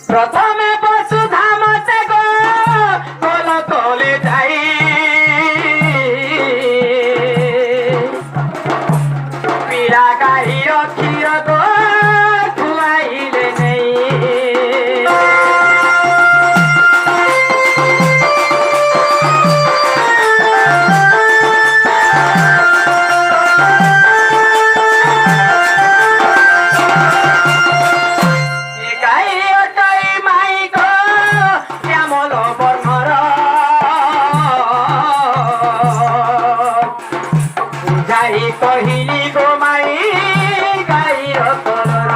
प्रथमे वसुधाम से गो कोल तले जाई पीड़ा गाई क्षीर गो खुआइले नहीं कहिली गो माई गाईर कलर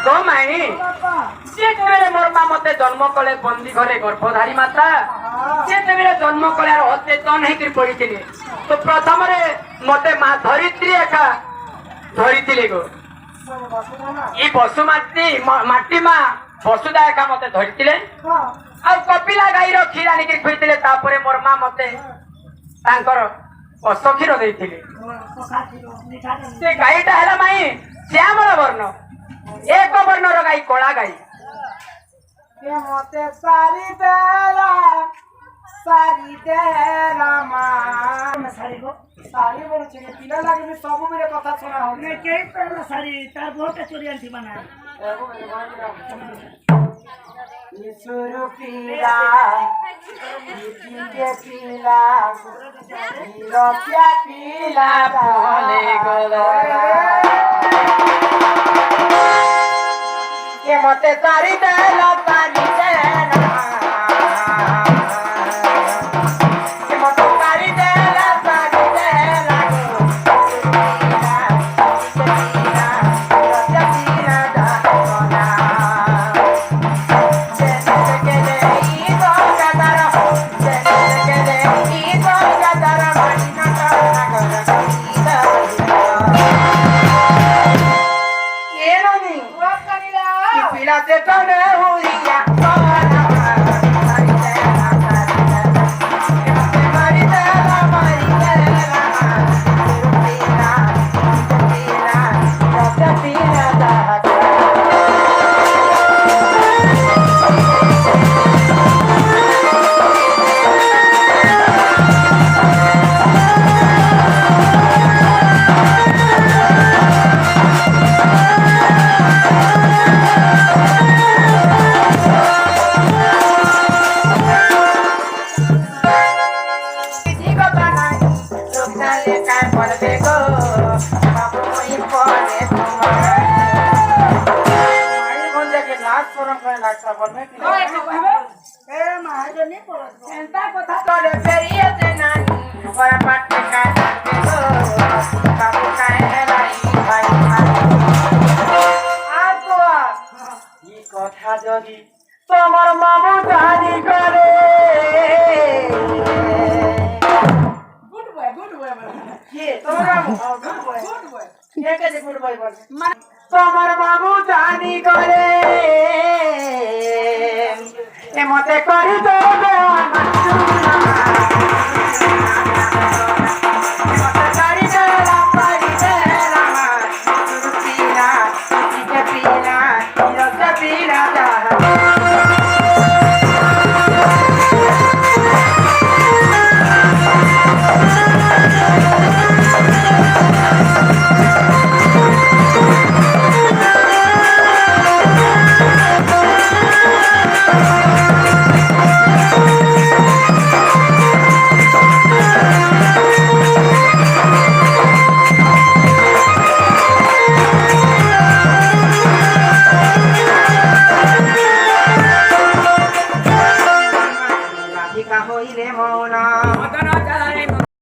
गो माई जेतेबेले मोर माँ मते जन्म कले बंदी घरे गर्भधारी माता जेतेबेले जन्म कले अचेतन होकर पड़ी तो प्रथम मते माँ धरित्री एका धरी गो ये बसुमती माटी माँ वसुधा एका मते धरी आ कपिला गाईर क्षीर आनिक खुईले मोर माँ मते पश क्षीर देते गाईटा है माई श्यामल वर्ण एक वर्णर गाई कला गाई मते सारी देला मान सारी गो सारी बोल छे पिला लागे में सब मेरे कथा सुना हो ने के पहला सारी तार बहुत चोरी आंटी बना ये सुरु पीला ये पीला हीरो क्या पीला भोले गलो के मते सारी देला सारी देला তোমার মামু জানি করে गुड बॉय ये तोरा गुड बॉय ये कैसे गुड बॉय बोल তোমার মামু জানি করে এ মতে করি দেবে हईले मौना